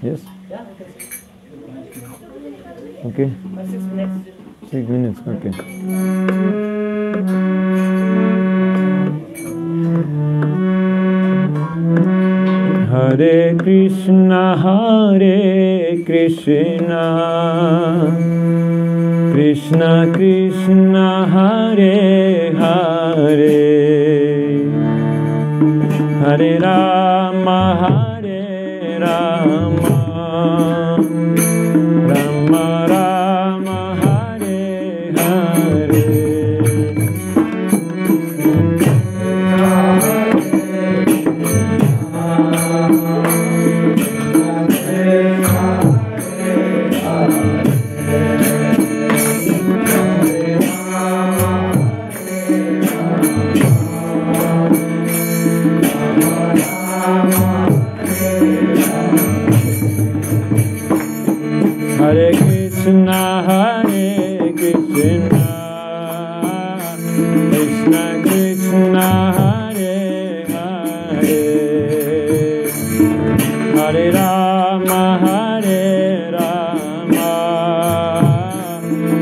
Yes? Okay. 6 minutes. 6 minutes, okay. Hare Krishna, Krishna Krishna, Hare Hare, Hare Rama, Hare Rama, Rama Rama, Hare Hare. Hare Krishna, Krishna Krishna, Hare Hare, Hare Rama, Hare Rama,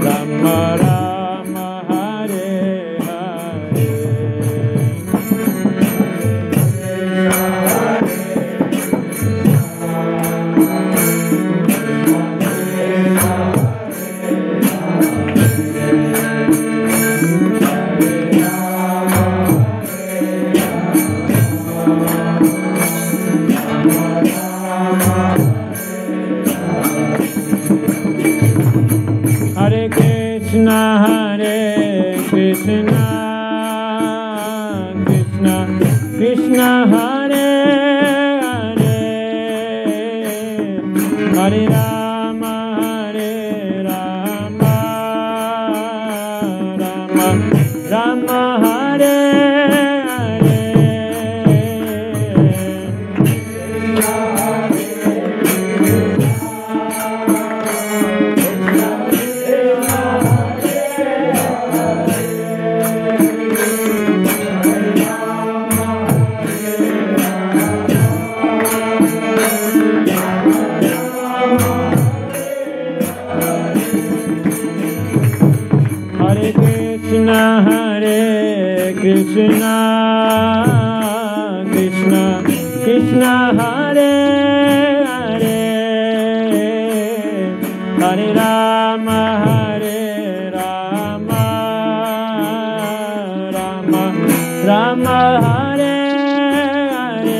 Rama Rama, Hare Hare. Hare Krishna, Krishna Krishna, Hare Hare, Hare Rama, Rama Rama, Hare Hare. Hare Krishna, Krishna Krishna, Hare Hare, Hare Rama, Rama Rama, Hare Hare.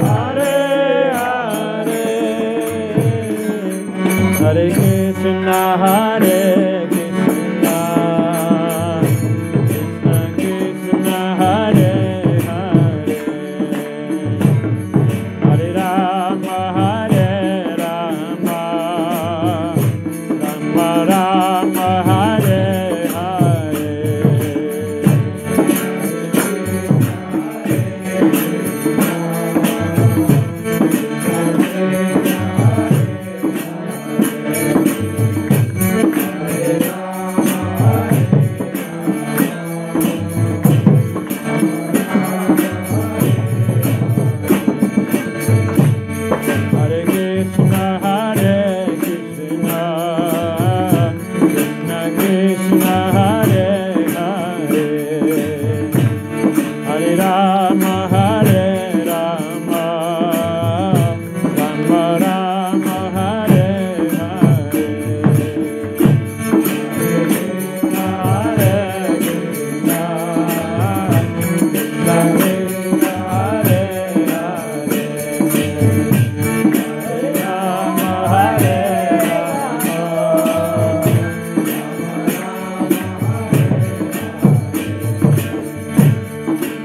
Hare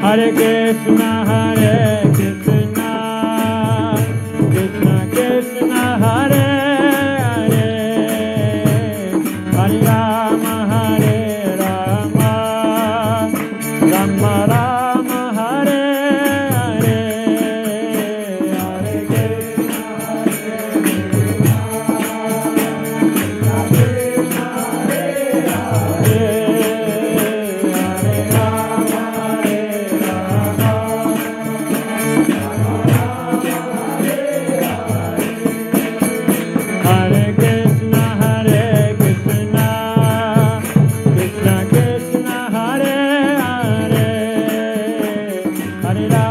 Hare Krishna, Hare Krishna, Krishna Krishna, Hare Hare, Hare Rama, Hare Rama, Rama Rama, Hare Hare, Hare Krishna, Hare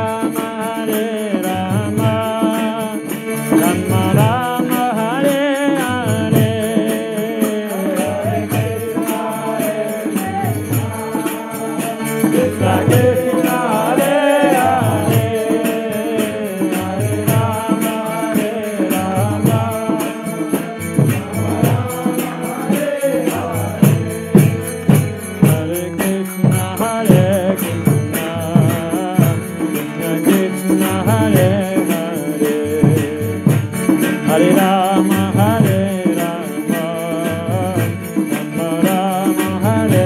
Rama, Hare Rama, Rama Rama, Hare Hare, Hare Krishna, Krishna Krishna, Hare Hare, Hare Rama, Hare Rama, Hare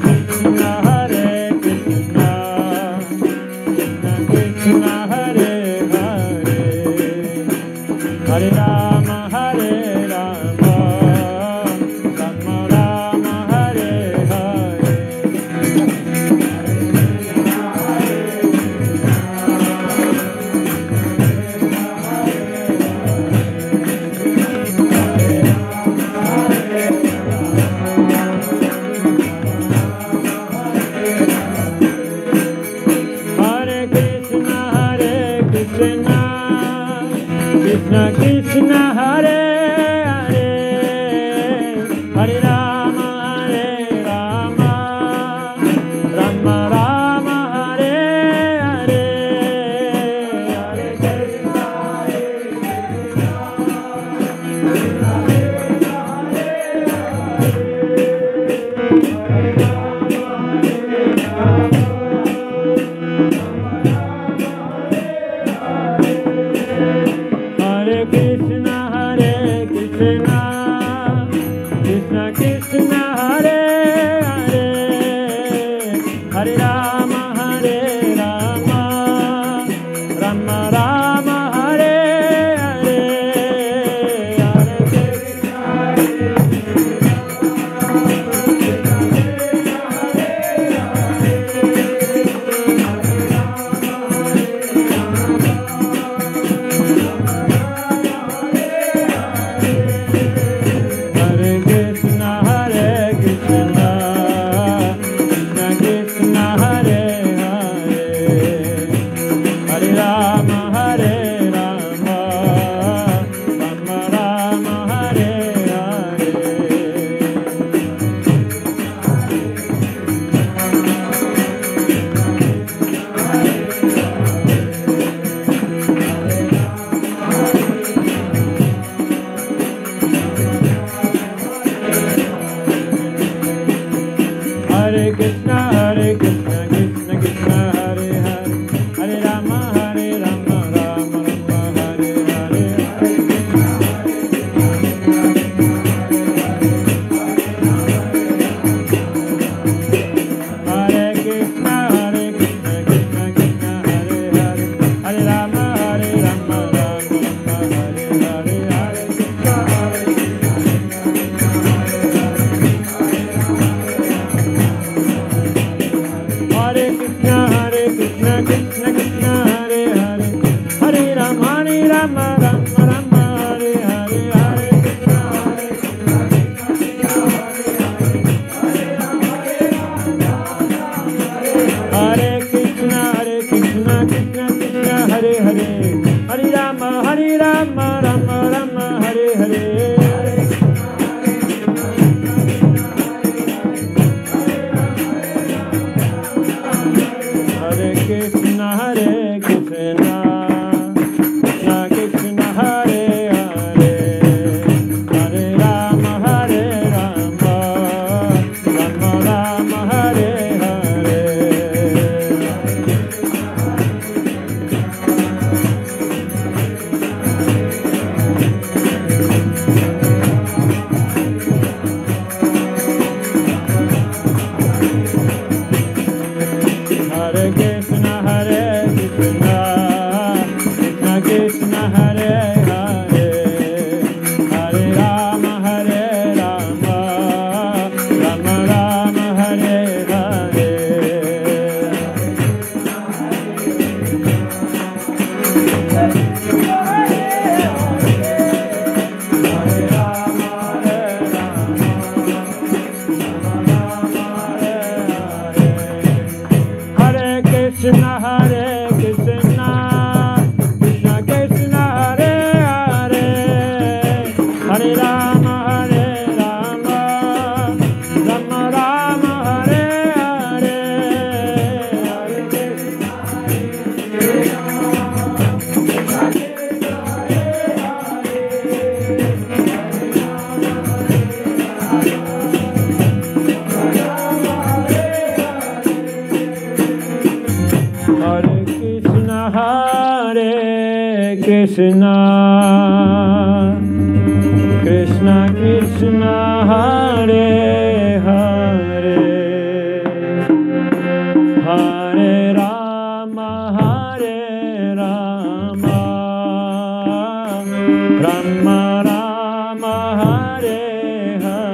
Krishna, Hare Krishna Hare Krishna Krishna Krishna Hare Hare Hare Rama Hare Rama Rama Rama Hare Hare Hare Krishna Hare Krishna Krishna Krishna Hare Hare Hare Rama Hare Rama Rama Rama Hare Hare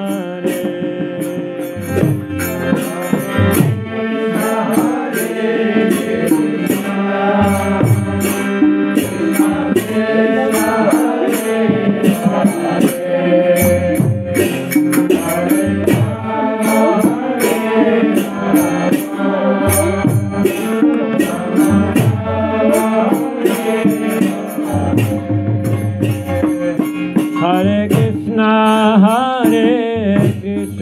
Hare Krishna Hare Krishna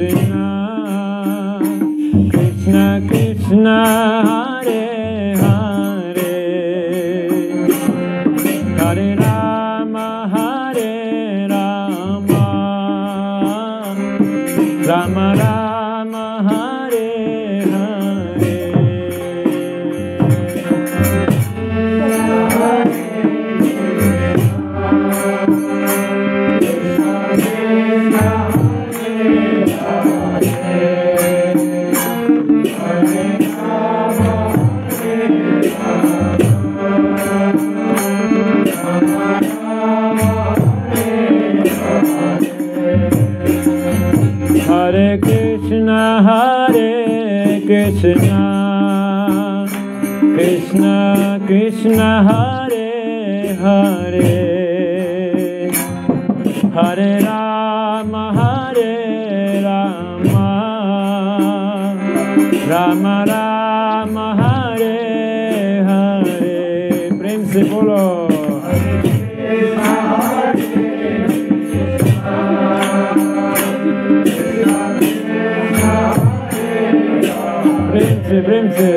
Krishna Krishna Hare Hare Hare Rama Hare Rama Rama Rama Hare Hare Hare Krishna Hare Krishna Krishna Krishna Hare Hare Hare Rama Hare Rama Rama Rama Hare Hare Prem se bolo Prem se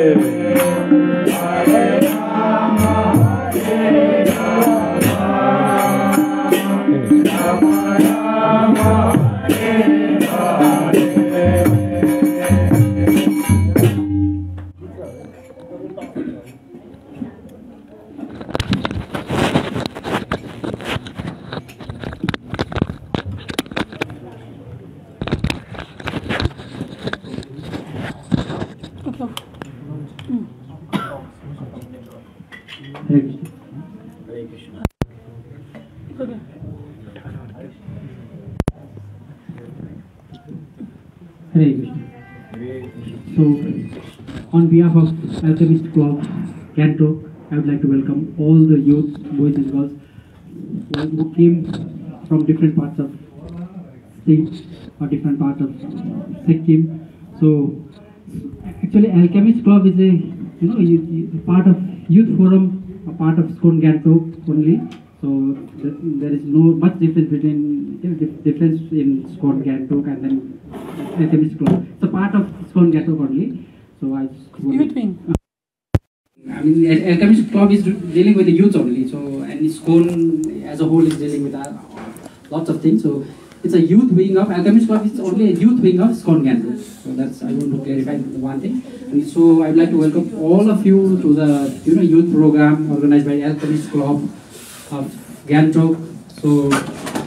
Hare Krishna. So, on behalf of Alchemist Club, Gangtok, I would like to welcome all the youth, boys and girls who came from different parts of state or different parts of Sikkim. So, actually, Alchemist Club is a part of youth forum, a part of Iskcon Gangtok only. So there is no much difference between in Iskcon Gangtok and then Alchemist Club. It's a part of Iskcon Gangtok only. So I mean, Alchemist Club is dealing with the youth only. So and Iskcon as a whole is dealing with lots of things. So it's a youth wing of Alchemist Club. Is only a youth wing of Iskcon Gangtok. So that's I want to clarify one thing. And so I'd like to welcome all of you to the youth program organized by Alchemist Club of Gangtok. So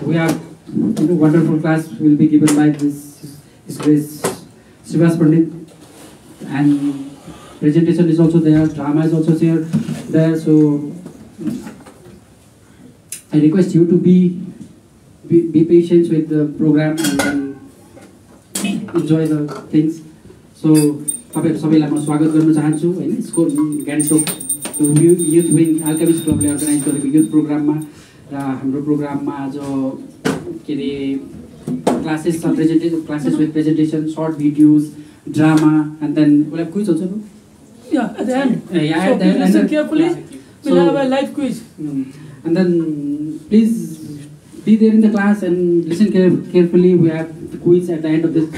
we have wonderful class will be given by His Grace Srivas Pandit, and presentation is also there, drama is also there. So I request you to be patient with the program and then enjoy the things. So तपाईहरु सबैलाई म स्वागत गर्न चाहन्छु हैन ISKCON Gangtok youth wing Alchemist Club ले organise गरेको youth प्रोग्राममा र हाम्रो प्रोग्राममा आज के रे classes with presentation, short videos, drama, and then we'll have quiz also. Yeah, at the end. Yeah, So at the please end, listen carefully. yeah. We'll So- have a live quiz. And then please be there in the class and listen carefully. We have the quiz at the end of this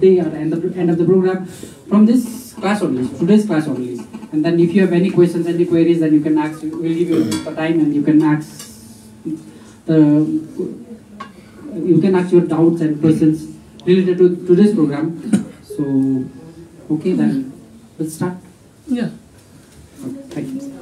day, at the end of the program, from this class only, today's class only. And then if you have any questions, any queries, then you can ask. We'll give you the time and you can ask. You can ask your doubts and questions related to today's program. So, okay, then let's start. Yeah. Okay, thank you.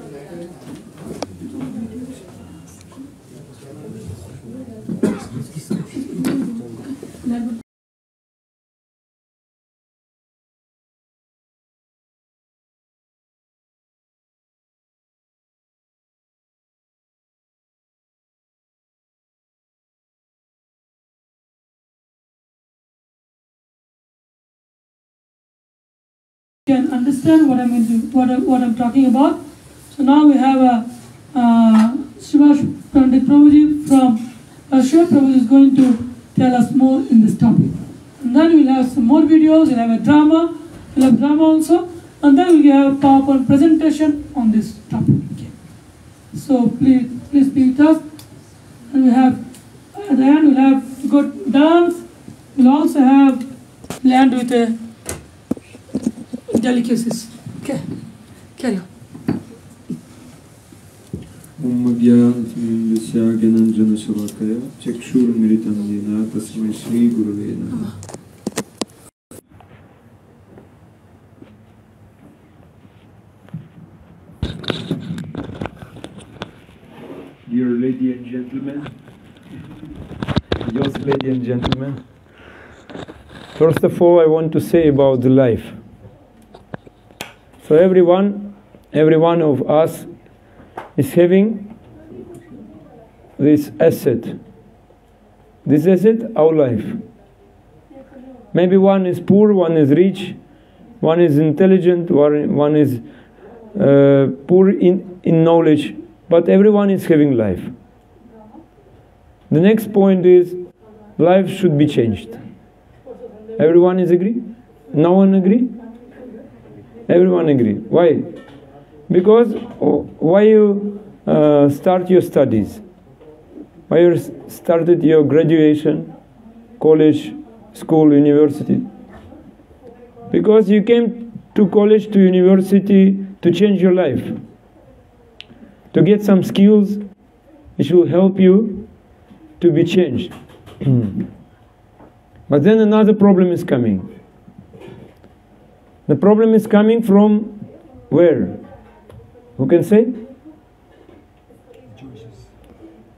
Can understand what I'm talking about. So now we have a Shivash Pandit Prabhuji from Russia. Prabhuji is going to tell us more in this topic. And then we'll have some more videos, we'll have a drama, we'll have drama also, and then we'll have a PowerPoint presentation on this topic. Okay. So please be with us. And we have, at the end we'll have good dance, we'll also have land with a delicacies. Okay, carry on. Dear lady and gentlemen, yes, lady and gentlemen, first of all I want to say about the life. So every one of us is having this asset. This asset, our life. Maybe one is poor, one is rich, one is intelligent, one is poor in knowledge, but everyone is having life. The next point is life should be changed. Everyone is agree? No one agree? Everyone agree. Why? Because why you start your studies? Why you started your graduation, college, school, university? Because you came to college, to university to change your life, to get some skills which will help you to be changed. But then another problem is coming. The problem is coming from where? Who can say?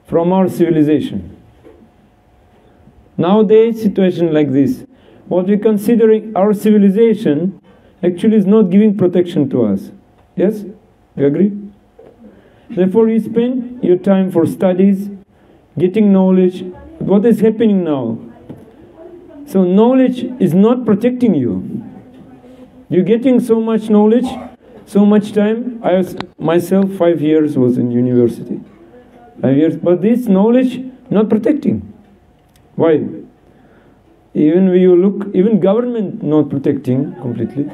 From our civilization. Nowadays, situation like this, what we considering our civilization actually is not giving protection to us. Yes? You agree? Therefore, you spend your time for studies, getting knowledge. What is happening now? So knowledge is not protecting you. You're getting so much knowledge, so much time. I myself 5 years was in university. 5 years, but this knowledge not protecting. Why? Even when you look, even government not protecting completely.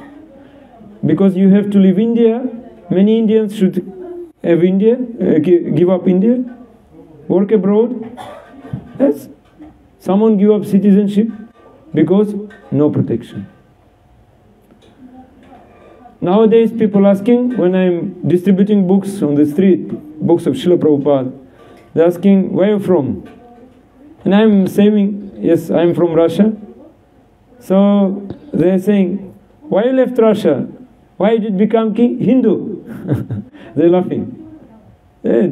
Because you have to leave India. Many Indians should have India, give up India, work abroad. Yes. Someone give up citizenship because no protection. Nowadays, people asking, when I'm distributing books on the street, books of Srila Prabhupada, they're asking, where are you from? And I'm saying, yes, I'm from Russia. So they're saying, why you left Russia? Why did you become Hindu? They're laughing.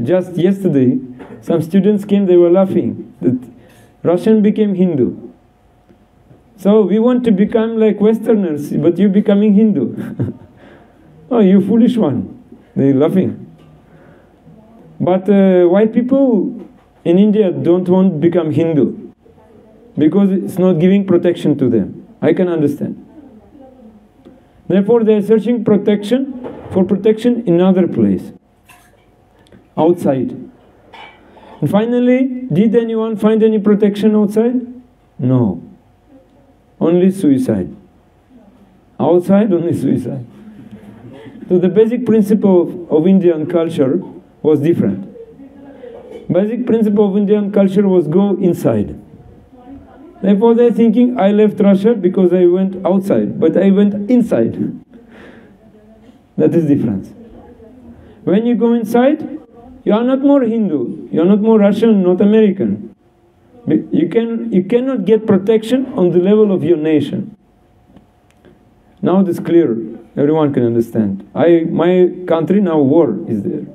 Just yesterday, some students came, they were laughing that Russian became Hindu. So we want to become like Westerners, but you're becoming Hindu. Oh, you foolish one. They're laughing. But white people in India don't want to become Hindu because it's not giving protection to them. I can understand. Therefore, they're searching for protection in another place, outside. And finally, did anyone find any protection outside? No. Only suicide. Outside, only suicide. So the basic principle of Indian culture was different. Basic principle of Indian culture was go inside. Therefore they're thinking, I left Russia because I went outside, but I went inside. That is difference. When you go inside, you are not more Hindu, you are not more Russian, not American. You cannot get protection on the level of your nation. Now it is clear, everyone can understand. My country now war is there.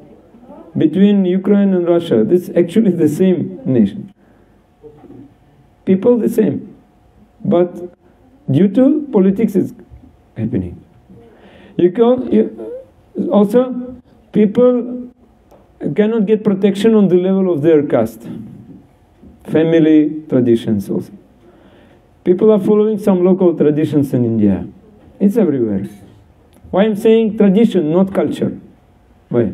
Between Ukraine and Russia, this is actually the same nation. People the same. But due to politics is happening. Also, people cannot get protection on the level of their caste. Family traditions also. People are following some local traditions in India. It's everywhere. Why I'm saying tradition, not culture? Why?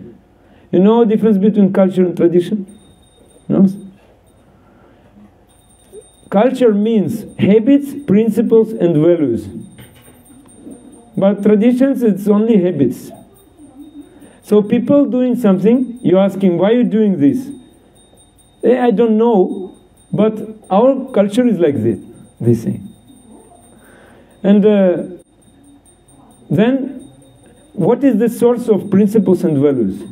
You know the difference between culture and tradition? No? Culture means habits, principles, and values. But traditions, it's only habits. So people doing something, you ask him, why are you doing this? I don't know, but our culture is like this, they say. And then, what is the source of principles and values?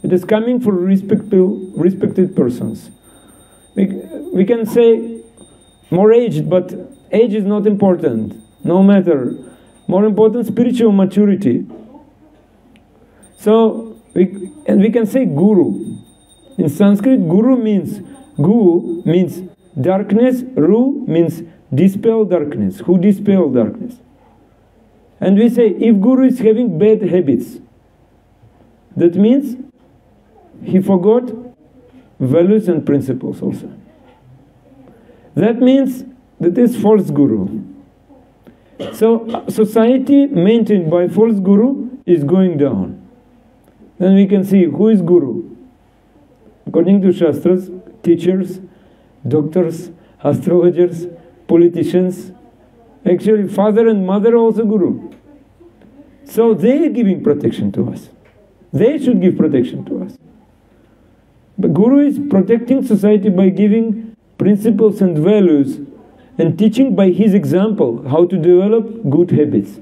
It is coming from respected persons. We can say more aged, but age is not important, no matter. More important, spiritual maturity. So, we can say guru. In Sanskrit, guru means darkness, ru means dispel darkness, who dispel darkness. And we say, if guru is having bad habits, that means he forgot values and principles also. That means that is false guru. So society maintained by false guru is going down. Then we can see who is guru. According to Shastras, teachers, doctors, astrologers, politicians, actually father and mother are also guru. So they are giving protection to us. They should give protection to us. But guru is protecting society by giving principles and values and teaching by his example how to develop good habits.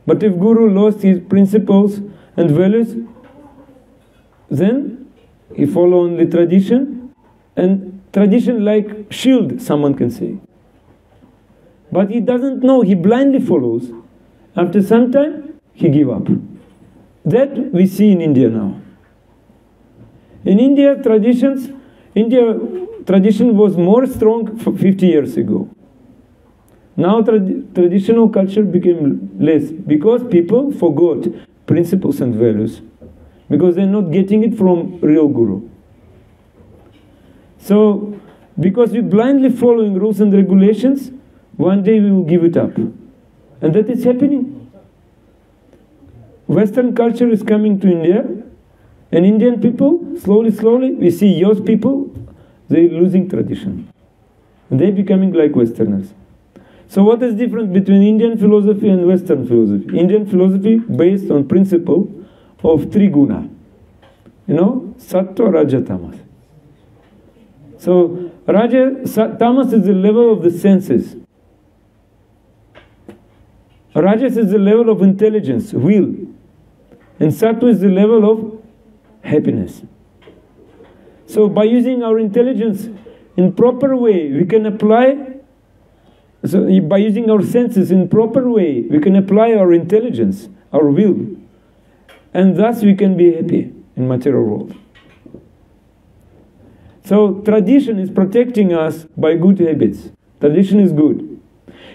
But if guru lost his principles and values, then he follow only tradition, and tradition like shield, someone can say. But he doesn't know, he blindly follows. After some time, he give up. That we see in India now. In India, tradition was more strong 50 years ago. Now traditional culture became less because people forgot principles and values, because they're not getting it from real guru. So, because we're blindly following rules and regulations, one day we will give it up. And that is happening. Western culture is coming to India, and Indian people, slowly, we see young people, they're losing tradition. And they're becoming like Westerners. So what is different between Indian philosophy and Western philosophy? Indian philosophy based on principle of three guna. You know, sattva, raja, tamas. So tamas is the level of the senses. Rajas is the level of intelligence, will. And sattva is the level of happiness. So by using our intelligence in proper way, we can apply. So by using our senses in proper way, we can apply our intelligence, our will, and thus we can be happy in material world. So tradition is protecting us by good habits. Tradition is good.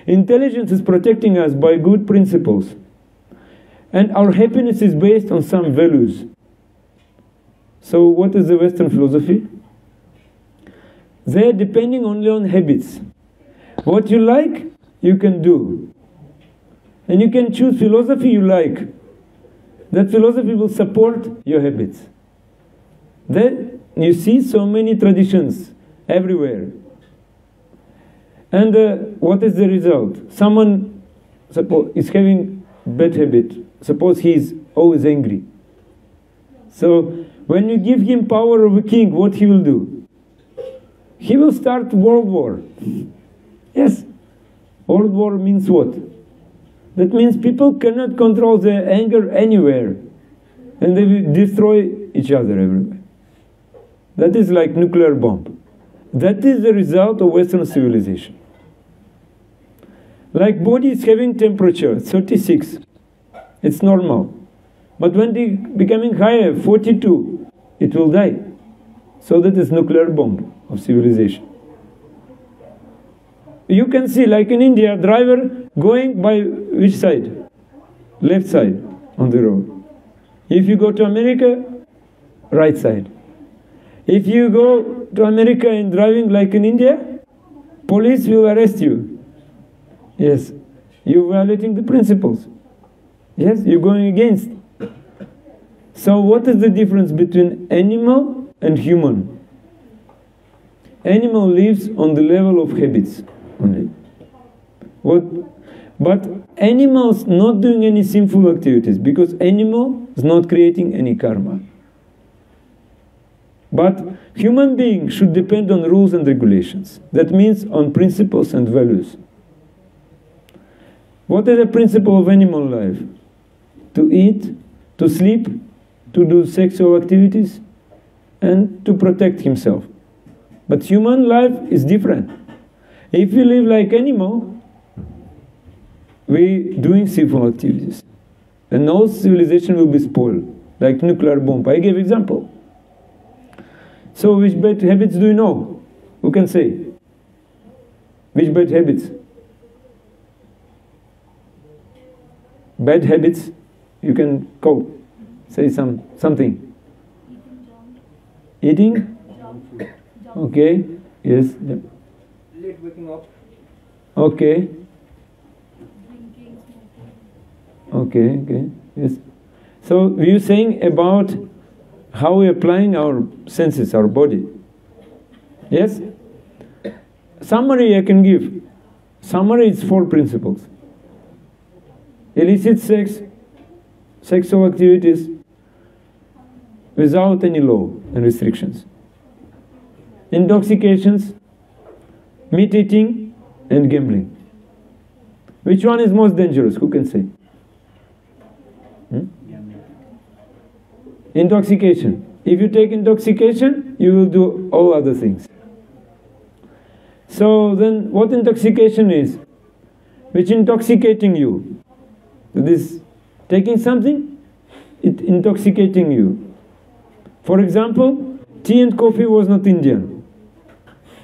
Intelligence is protecting us by good principles. And our happiness is based on some values. So what is the Western philosophy? They are depending only on habits. What you like, you can do. And you can choose philosophy you like. That philosophy will support your habits. Then you see so many traditions everywhere. And what is the result? Someone is having bad habit. Suppose he is always angry. So when you give him power of a king, what he will do? He will start world war. Yes. World war means what? That means people cannot control their anger anywhere. And they will destroy each other everywhere. That is like nuclear bomb. That is the result of Western civilization. Like body is having temperature, 36. It's normal. But when they becoming higher, 42, it will die. So that is nuclear bomb of civilization. You can see, like in India, driver going by which side? Left side on the road. If you go to America, right side. If you go to America and driving like in India, police will arrest you. Yes, you're violating the principles. Yes, you're going against. So what is the difference between animal and human? Animal lives on the level of habits only. But animals not doing any sinful activities, because animal is not creating any karma. But human being should depend on rules and regulations. That means on principles and values. What is the principle of animal life? To eat, to sleep, to do sexual activities, and to protect himself. But human life is different. If we live like animal, we doing sinful activities. And all civilization will be spoiled, like nuclear bomb. I gave example. So which bad habits do you know? Who can say? Which bad habits? Bad habits, you can call. Say something. Eating? Okay. Yes. Late waking up. Okay. Okay. Yes. So we are saying about how we are applying our senses, our body. Yes? Summary I can give. Summary is 4 principles. Illicit sex, sexual activities, without any law and restrictions. Intoxications, meat eating, and gambling. Which one is most dangerous? Who can say? Intoxication. If you take intoxication, you will do all other things. So then what intoxication is? Which intoxicating you? This taking something, it intoxicating you. For example, tea and coffee was not Indian.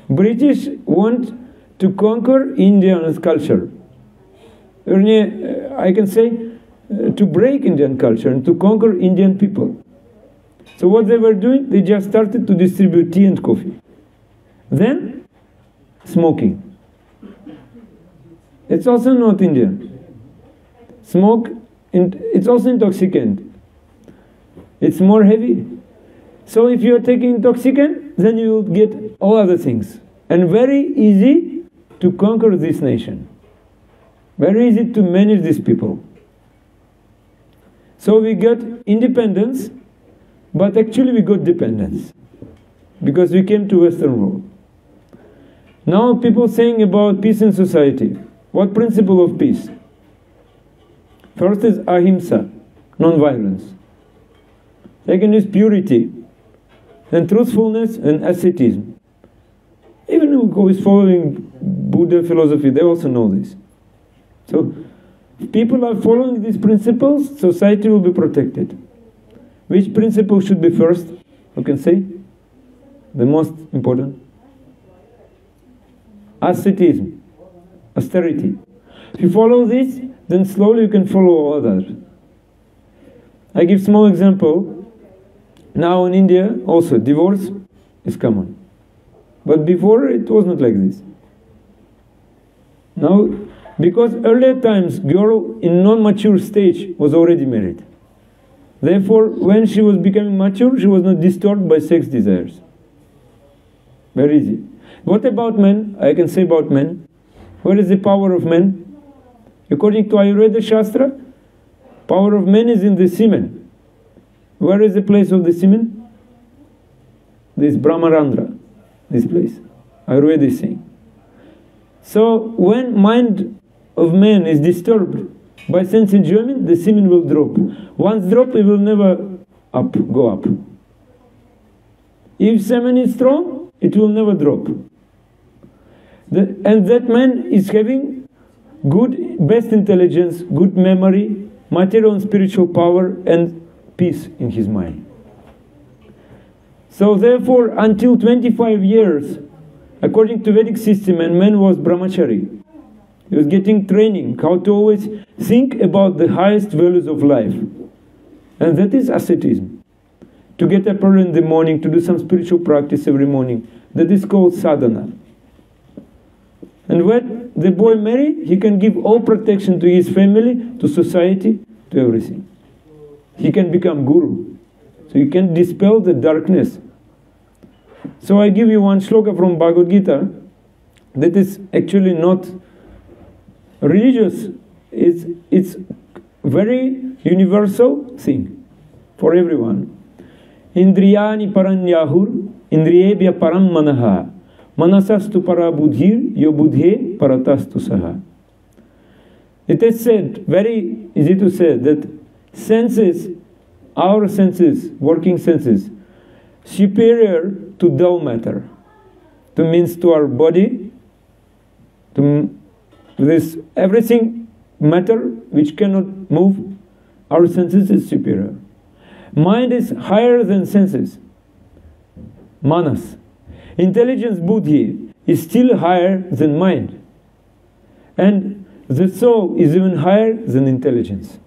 British want to conquer Indian culture. I can say to break Indian culture and to conquer Indian people. So what they were doing, they just started to distribute tea and coffee. Then, smoking. It's also not Indian. Smoke, it's also intoxicant. It's more heavy. So if you are taking intoxicant, then you will get all other things. And very easy to conquer this nation. Very easy to manage these people. So we got independence, but actually we got dependence. Because we came to Western world. Now people saying about peace in society. What principle of peace? First is ahimsa, non-violence. Second is purity, and truthfulness and asceticism. Even who is following Buddha philosophy, they also know this. So, if people are following these principles, society will be protected. Which principle should be first? Who can say? The most important? Asceticism, austerity. If you follow this, then slowly you can follow all others. I give small example. Now in India also divorce is common. But before it was not like this. Now, because earlier times girl in non-mature stage was already married. Therefore, when she was becoming mature, she was not disturbed by sex desires. Very easy. What about men? I can say about men. What is the power of men? According to Ayurveda Shastra, Power of man is in the semen. Where is the place of the semen? This Brahmarandra, this place. Ayurveda is saying. So when mind of man is disturbed by sense enjoyment, the semen will drop. Once drop, it will never go up. If semen is strong, it will never drop. And that man is having good, best intelligence, good memory, material and spiritual power, and peace in his mind. So therefore, until 25 years, according to Vedic system, and man was brahmachari. He was getting training, how to always think about the highest values of life. And that is asceticism. To get up early in the morning, to do some spiritual practice every morning. That is called sadhana. And when the boy marries, he can give all protection to his family, to society, to everything. He can become guru. So he can dispel the darkness. So I give you one shloka from Bhagavad Gita that is actually not religious. It's very universal thing for everyone. Indriyani paranyahur, indriyebhya param manaha, manasastu para buddhir, yo buddhe paratastu saha. It is said, very easy to say, that senses, our senses, working senses, superior to dull matter, to means to our body, to this everything matter which cannot move, our senses is superior. Mind is higher than senses, manas. Intelligence, buddhi, is still higher than mind. And the soul is even higher than intelligence.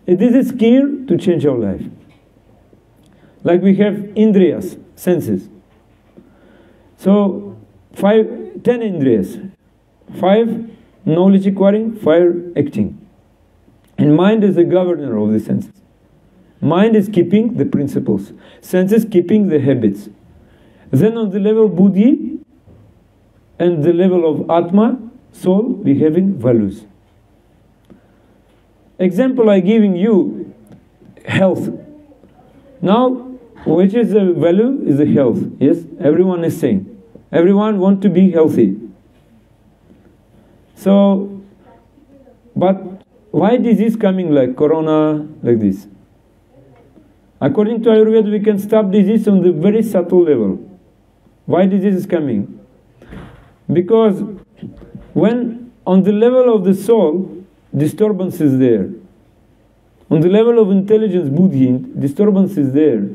It is a skill to change our life. Like we have indriyas, senses. So 10 indriyas. 5 knowledge acquiring, 5 acting. And mind is the governor of the senses. Mind is keeping the principles. Senses keeping the habits. Then on the level of buddhi and the level of atma, soul, we having values. Example I giving you, health. Now, which is the value is the health. Yes, everyone is saying. Everyone want to be healthy. So, but why disease coming like corona, like this? According to Ayurveda, we can stop disease on the very subtle level. Why disease is coming? Because when on the level of the soul, disturbance is there. On the level of intelligence, buddhi, disturbance is there.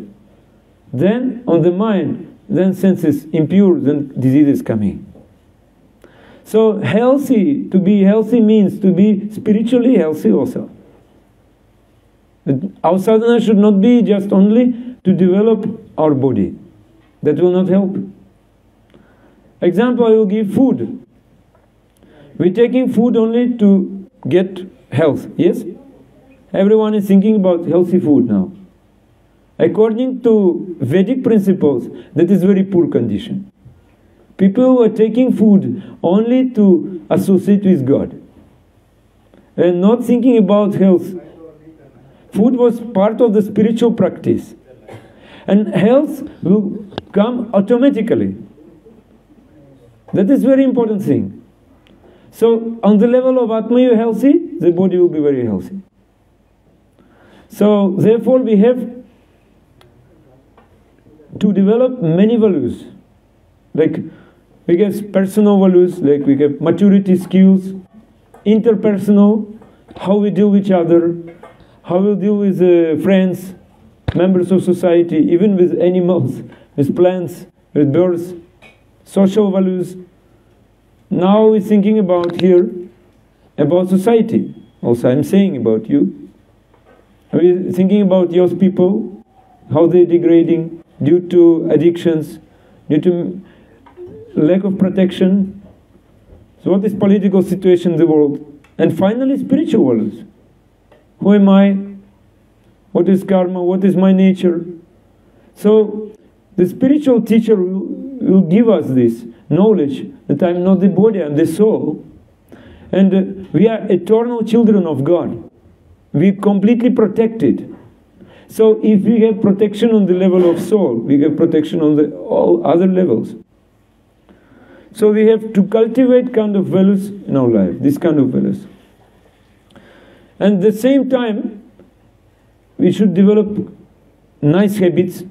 Then on the mind, then senses impure, then disease is coming. So healthy, to be healthy means to be spiritually healthy also. Our sadhana should not be just only to develop our body. That will not help. Example, I will give food. We're taking food only to get health, yes? Everyone is thinking about healthy food now. According to Vedic principles, that is very poor condition. People were taking food only to associate with God and not thinking about health. Food was part of the spiritual practice. And health will come automatically. That is very important thing. So on the level of Atma you are healthy, the body will be very healthy. So therefore we have to develop many values. Like we have personal values, like we have maturity skills, interpersonal, how we deal with each other, how we deal with friends, members of society, even with animals, with plants, with birds, social values. Now we're thinking about here, about society. Also I'm saying about you. We're thinking about young people, how they're degrading due to addictions, due to lack of protection. So what is political situation in the world? And finally spiritual values. Who am I? What is karma? What is my nature? So the spiritual teacher will give us this knowledge that I'm not the body, I'm the soul. And we are eternal children of God. we completely protect it. So if we have protection on the level of soul, we have protection on the all other levels. So we have to cultivate kind of values in our life, this kind of values. And at the same time, we should develop nice habits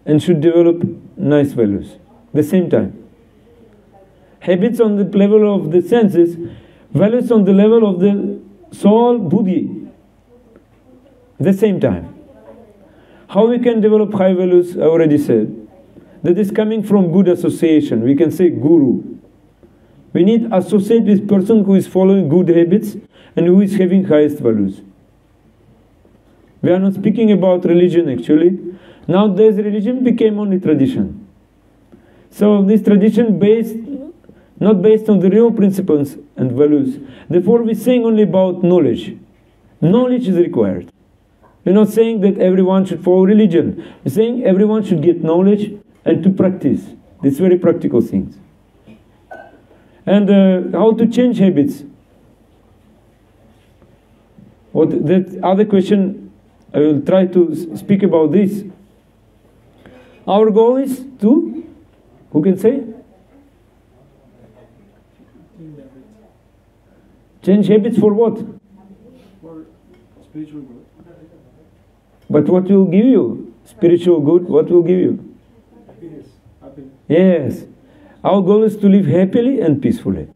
and should develop nice values. At the same time. Habits on the level of the senses, values on the level of the soul, buddhi. At the same time. How we can develop high values, I already said. That is coming from good association. We can say guru. We need to associate with person who is following good habits and who is having highest values. We are not speaking about religion actually. Nowadays religion became only tradition. So this tradition not based on the real principles and values. Therefore we're saying only about knowledge. Knowledge is required. We're not saying that everyone should follow religion. We're saying everyone should get knowledge and to practice these very practical things. And how to change habits. That other question, I will try to speak about this. Our goal is to, who can say? Change habits for what? For spiritual growth. But what will give you? Spiritual good, what will give you? Happiness. Happiness. Yes. Our goal is to live happily and peacefully.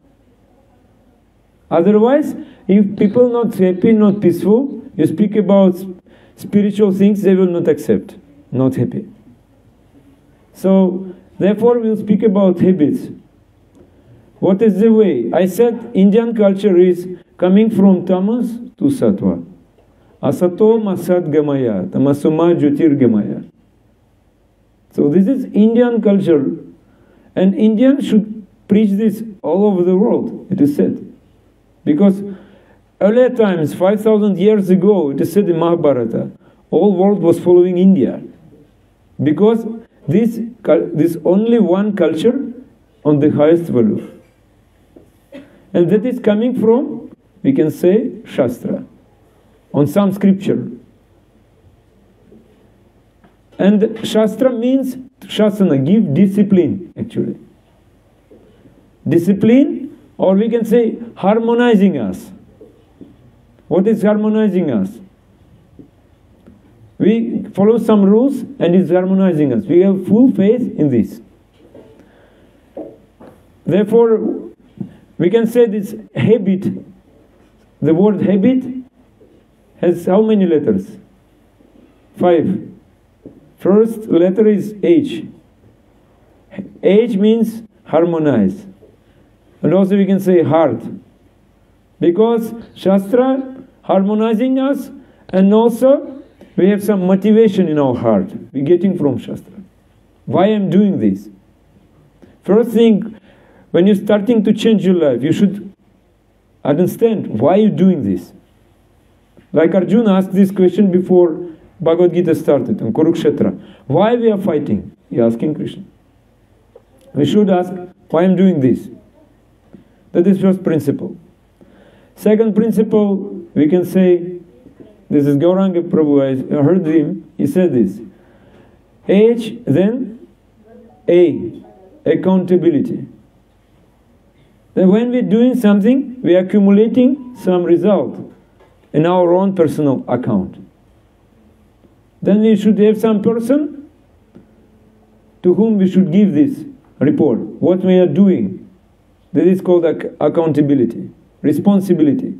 Otherwise, if people not happy, not peaceful, you speak about spiritual things, they will not accept, not happy. So, therefore we'll speak about habits. What is the way? I said Indian culture is coming from tamas to sattva. Asato masat gamaya, tamasoma jyotir gamaya. So this is Indian culture. And Indians should preach this all over the world, it is said. Because earlier times, 5,000 years ago, it is said in Mahabharata, all world was following India. Because this only one culture on the highest value. And that is coming from, we can say, Shastra, on some scripture. And Shastra means, Shasana, give discipline, actually. Discipline, or we can say, harmonizing us. What is harmonizing us? We follow some rules and it's harmonizing us. We have full faith in this. Therefore, we can say this habit, the word habit has how many letters? 5. First letter is H. H means harmonize. And also we can say heart. Because Shastra harmonizing us, and also we have some motivation in our heart. We're getting from Shastra. Why I'm doing this? First thing, when you're starting to change your life, you should understand why you're doing this. Like Arjuna asked this question before Bhagavad Gita started on Kurukshetra. Why we are fighting? He asking Krishna. We should ask, why I'm doing this? That is first principle. Second principle, we can say, this is Gauranga Prabhu, I heard him, he said this. H, then A, accountability. Then when we're doing something, we are accumulating some result in our own personal account. Then we should have some person to whom we should give this report, what we are doing. That is called accountability, responsibility.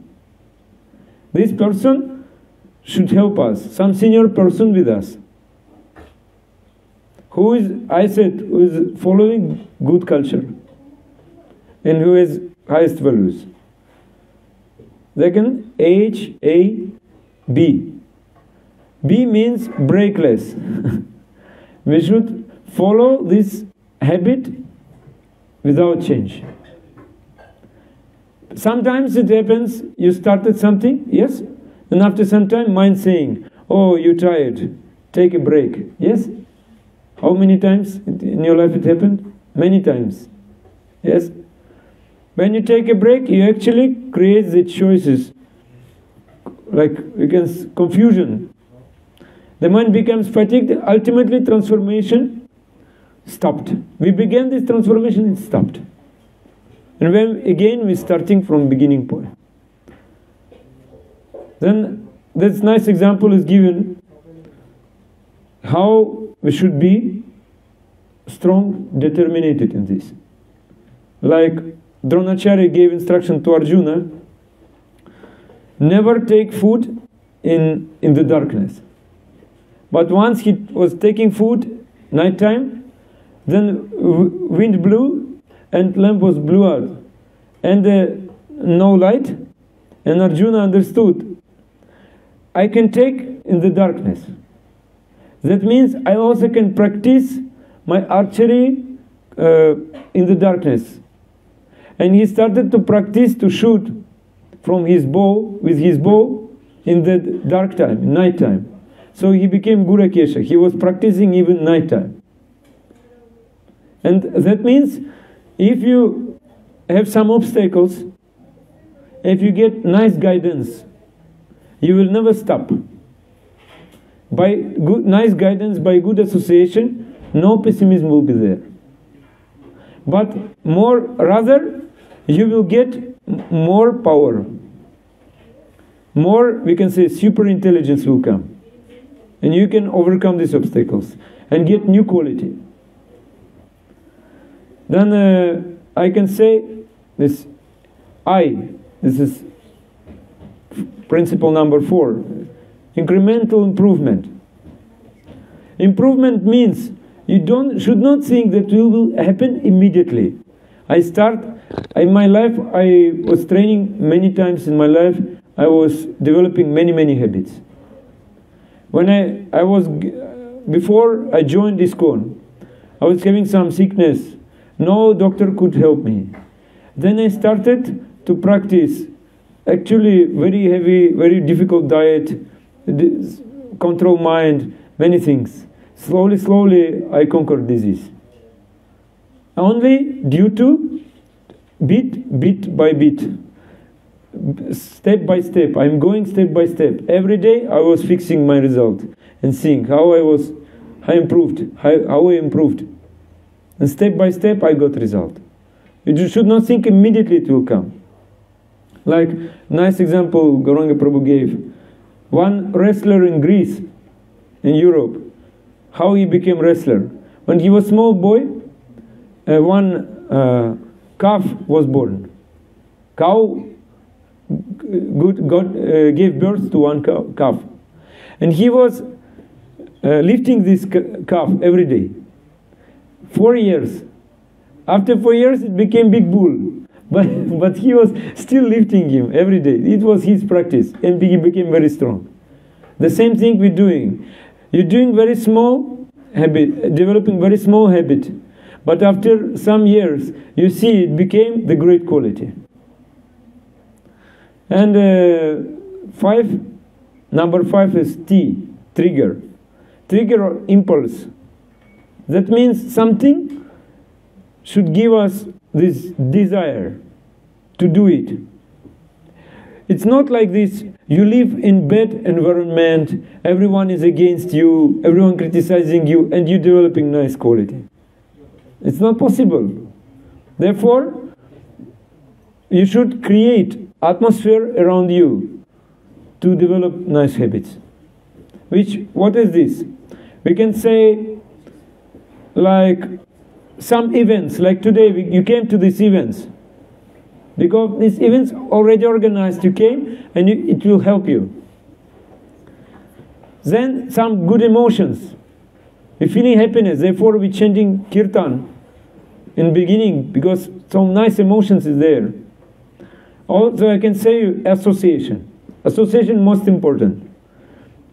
This person should help us, some senior person with us, who is, I said, who is following good culture and who has highest values. Second, H, A, B. B means breakless. We should follow this habit without change. Sometimes it happens, you started something, yes? And after some time, mind saying, oh, you're tired, take a break. Yes? How many times in your life it happened? Many times. Yes? When you take a break, you actually create the choices, like confusion. The mind becomes fatigued. Ultimately, transformation stopped. We began this transformation, it stopped. And when again we're starting from beginning point. Then this nice example is given how we should be strong, determined in this. Like Dronacharya gave instruction to Arjuna, never take food in the darkness. But once he was taking food nighttime, then wind blew and lamp was blew out, and no light. And Arjuna understood, I can take in the darkness. That means I also can practice my archery in the darkness. And he started to practice to shoot from his bow, with his bow, in the dark time, night time. So he became Gurakesha. He was practicing even night time. And that means if you have some obstacles, if you get nice guidance, you will never stop. By nice guidance, by good association, no pessimism will be there. But rather, you will get more power. More, we can say, super intelligence will come. And you can overcome these obstacles and get new quality. Then I can say this is principle number 4, incremental improvement. Improvement means you should not think that it will happen immediately. In my life, I was training many times in my life. I was developing many habits. When before I joined Iskcon, I was having some sickness. No doctor could help me. Then I started to practice actually very heavy, very difficult diet, control mind, many things. Slowly I conquered disease. Only due to bit by bit, step by step. I'm going step by step. Every day I was fixing my result and seeing how I improved. And step by step I got result. You should not think immediately it will come. Like nice example Gauranga Prabhu gave. One wrestler in Greece, in Europe, how he became wrestler. When he was small boy, one calf was born. Cow God gave birth to one calf. And he was lifting this calf every day. 4 years. After 4 years, it became big bull. But he was still lifting him every day. It was his practice, and he became very strong. The same thing we're doing. You're doing very small habit, developing very small habit. But after some years, you see it became the great quality. And number 5 is T, trigger. Trigger or impulse. That means something should give us this desire to do it. It's not like this, you live in bad environment, everyone is against you, everyone criticizing you, and you're developing nice quality. It's not possible. Therefore, you should create atmosphere around you to develop nice habits. What is this? We can say, like some events, like today you came to these events. Because these events already organized, you came and it will help you. Then some good emotions. We're feeling happiness, therefore we're chanting kirtan in beginning because some nice emotions is there. Also I can say association. Association most important.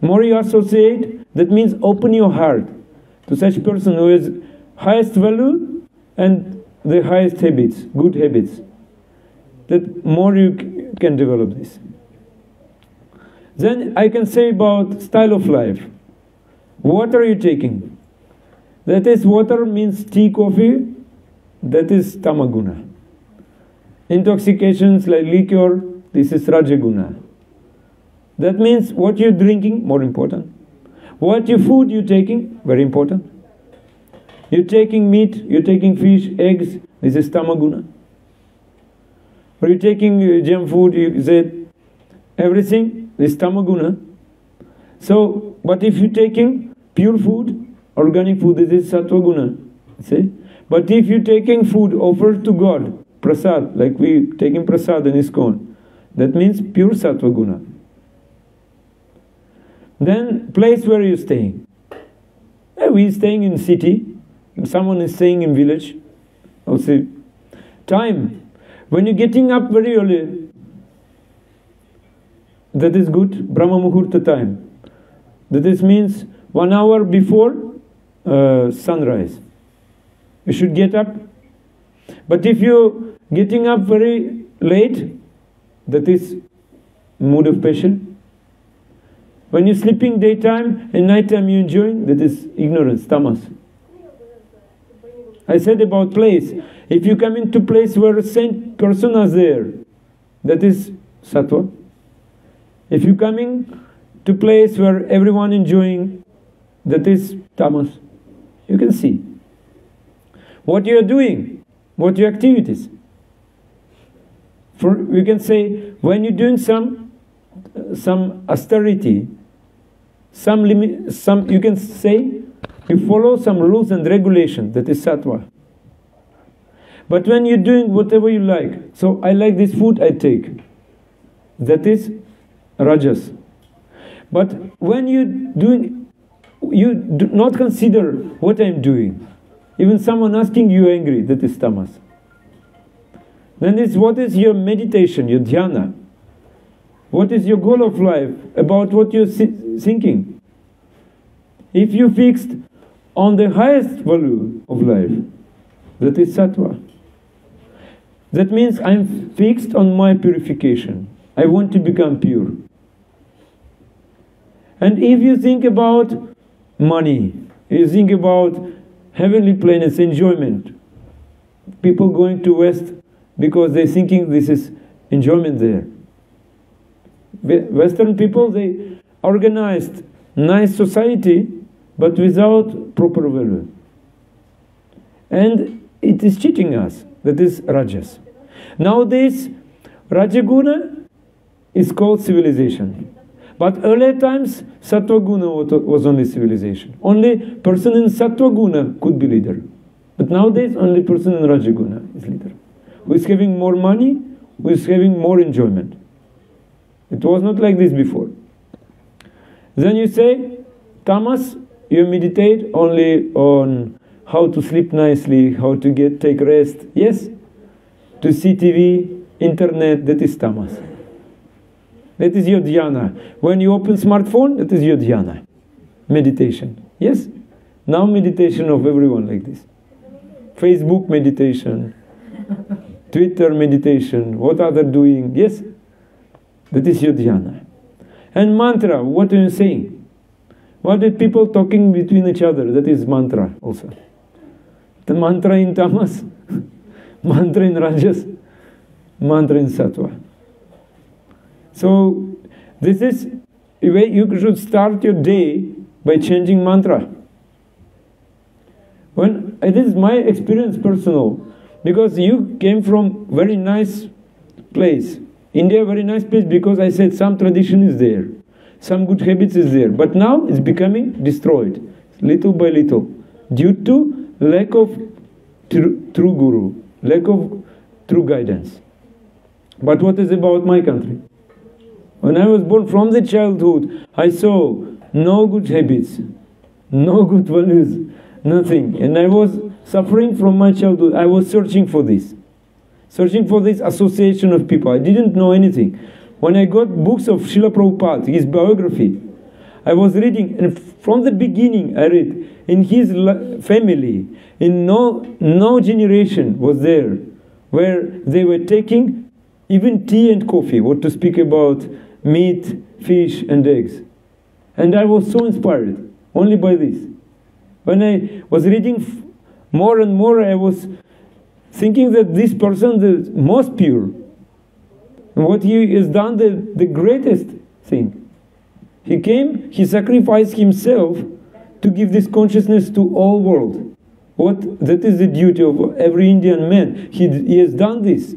More you associate, that means open your heart to such person who has highest value and the highest habits, good habits. That more you can develop this. Then I can say about style of life. What are you taking? That is, water means tea, coffee, that is tamaguna. Intoxications like liquor, this is rajaguna. That means what you're drinking, more important. What your food you're taking, very important. You're taking meat, you're taking fish, eggs, this is tamaguna. Or you're taking junk food, you said everything, this is tamaguna. So, but if you're taking pure food, organic food, this is sattva-guna. See? But if you're taking food offered to God, prasad, like we taking prasad in Iskcon, that means pure sattva-guna. Then, place where you're staying. We're staying in city, someone is staying in village. Also, time. When you're getting up very early, that is good, Brahma Muhurta time. That is means 1 hour before sunrise. You should get up. But if you're getting up very late, that is mood of passion. When you're sleeping daytime and nighttime you're enjoying, that is ignorance, tamas. I said about place. If you come into place where a saint person is there, that is sattva. If you're coming to place where everyone enjoying, that is tamas. You can see what you are doing, what your activities. For we can say when you're doing some austerity, some you can say you follow some rules and regulations, that is sattva. But when you're doing whatever you like, so I like this food, I take, that is rajas. But when you're doing, you do not consider what I'm doing. Even someone asking you angry, that is tamas. Then it's what is your meditation, your dhyana? What is your goal of life? About what you're thinking? If you fixed on the highest value of life, that is sattva. That means I'm fixed on my purification. I want to become pure. And if you think about money, you think about heavenly planets, enjoyment, people going to West because they're thinking this is enjoyment there. Western people, they organized nice society, but without proper value. And it is cheating us. That is rajas. Nowadays, Rajaguna is called civilization. But earlier times, Sattva-guna was only civilization. Only person in Sattva-guna could be leader. But nowadays, only person in Rajaguna is leader. Who is having more money, who is having more enjoyment. It was not like this before. Then you say, tamas, you meditate only on how to sleep nicely, how to take rest. Yes? To see TV, internet, that is tamas. That is your dhyana. When you open smartphone, that is your dhyana. Meditation. Yes? Now meditation of everyone like this. Facebook meditation. Twitter meditation. What are they doing? Yes? That is your dhyana. And mantra, what are you saying? What are people talking between each other? That is mantra also. The mantra in tamas, mantra in rajas, mantra in sattva. So this is the way you should start your day by changing mantra. When it is my experience personal, because you came from very nice place. India, very nice place, because I said some tradition is there, some good habits is there, but now it's becoming destroyed, little by little, due to lack of true guru, lack of true guidance. But what is about my country? When I was born, from the childhood, I saw no good habits, no good values, nothing. And I was suffering from my childhood. I was searching for this association of people. I didn't know anything. When I got books of Srila Prabhupada, his biography, I was reading, and from the beginning I read, in his family, in no generation was there where they were taking even tea and coffee, what to speak about meat, fish and eggs. And I was so inspired, only by this. When I was reading more and more, I was thinking that this person is most pure. And what he has done, the greatest thing. He came, he sacrificed himself to give this consciousness to all world. That is the duty of every Indian man. He has done this.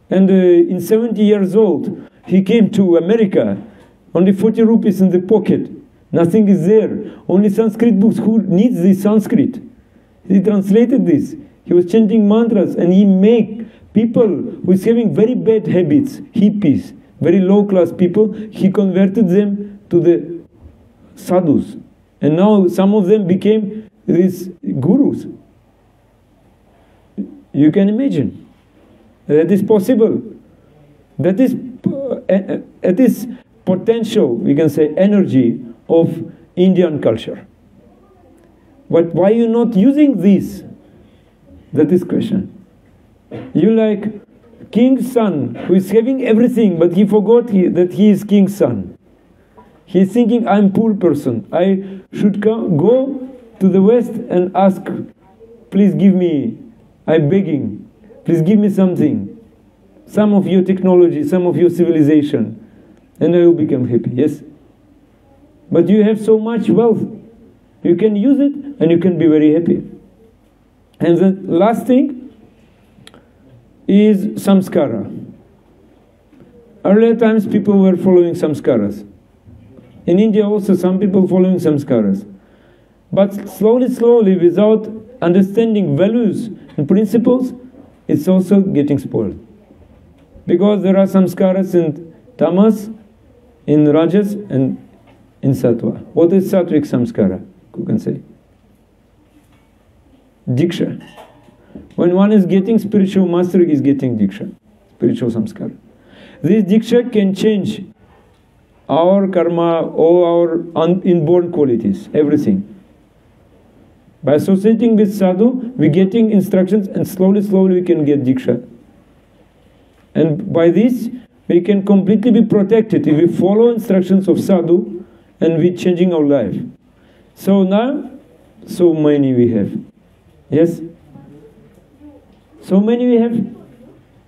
And in 70 years old, he came to America, only 40 rupees in the pocket. Nothing is there. Only Sanskrit books. Who needs this Sanskrit? He translated this. He was chanting mantras, and he made people who is having very bad habits, hippies, very low-class people, he converted them to the sadhus. And now some of them became these gurus. You can imagine. That is possible. That is potential, we can say, energy of Indian culture. But why are you not using this? That is question. You like king's son who is having everything, but he forgot that he is king's son. He is thinking, I'm a poor person. I should go to the West and ask, please give me, I'm begging, please give me something. Some of your technology, some of your civilization, and I will become happy, yes? But you have so much wealth. You can use it and you can be very happy. And the last thing is samskara. Earlier times people were following samskaras. In India also some people following samskaras. But slowly, without understanding values and principles, it's also getting spoiled. Because there are samskaras in tamas, in rajas, and in sattva. What is sattvic samskara? Who can say? Diksha. When one is getting spiritual mastery, he is getting diksha, spiritual samskara. This diksha can change our karma, all our inborn qualities, everything. By associating with sadhu, we're getting instructions, and slowly we can get diksha. And by this, we can completely be protected if we follow instructions of sadhu and we're changing our life. So now, so many we have. Yes? So many we have.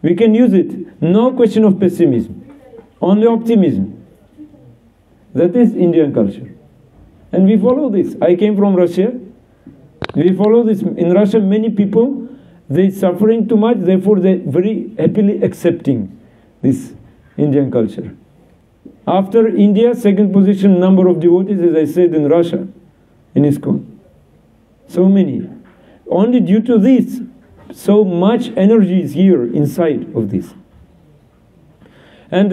We can use it. No question of pessimism. Only optimism. That is Indian culture. And we follow this. I came from Russia. We follow this. In Russia, many people, they're suffering too much, therefore they're very happily accepting this Indian culture. After India, second position number of devotees, as I said, in Russia, in Iskcon. So many. Only due to this, so much energy is here inside of this. And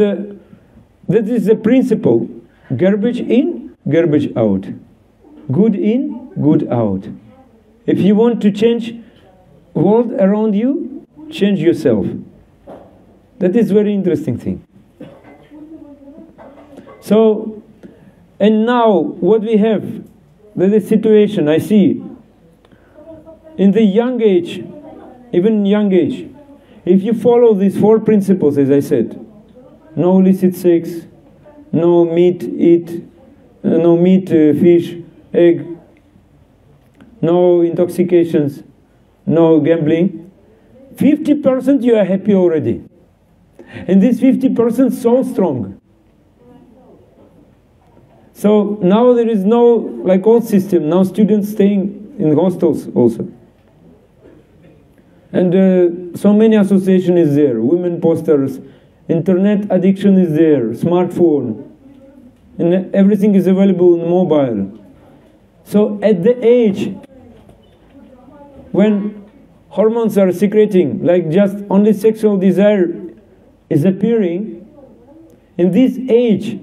that is the principle. Garbage in, garbage out. Good in, good out. If you want to change world around you, change yourself. That is very interesting thing. So, and now what we have, that is situation I see. In the young age, even young age, if you follow these four principles, as I said, no illicit sex, no meat, fish, egg, no intoxications, no gambling, 50% you are happy already. And this 50% so strong. So now there is no, like old system, now students staying in hostels also. And so many association is there, women posters, internet addiction is there, smartphone, and everything is available in mobile. So at the age when hormones are secreting, like just only sexual desire is appearing, in this age,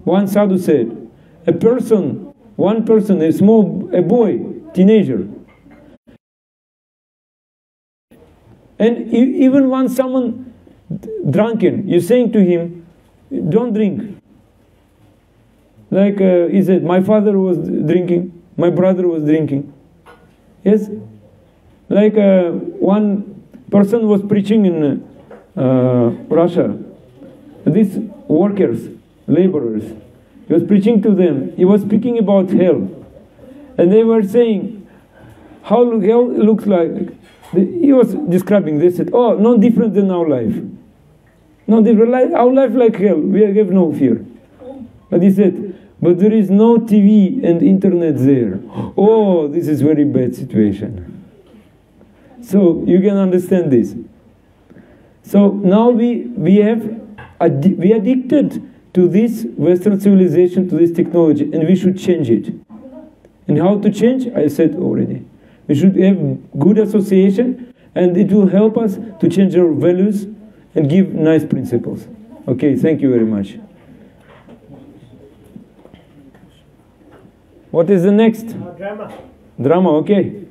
one sadhu said, a boy, teenager, and even when someone drunken, you're saying to him, don't drink. Like he said, my father was drinking, my brother was drinking. Yes? Like one person was preaching in Russia. These workers, laborers, he was preaching to them. He was speaking about hell. And they were saying, how hell looks like. He was describing, they said, oh, no different than our life. No different, our life like hell, we have no fear. But he said, but there is no TV and internet there. Oh, this is very bad situation. So you can understand this. So now we are addicted to this Western civilization, to this technology, and we should change it. And how to change? I said already. We should have good association, and it will help us to change our values and give nice principles. Okay, thank you very much. What is the next? Drama. Drama, okay.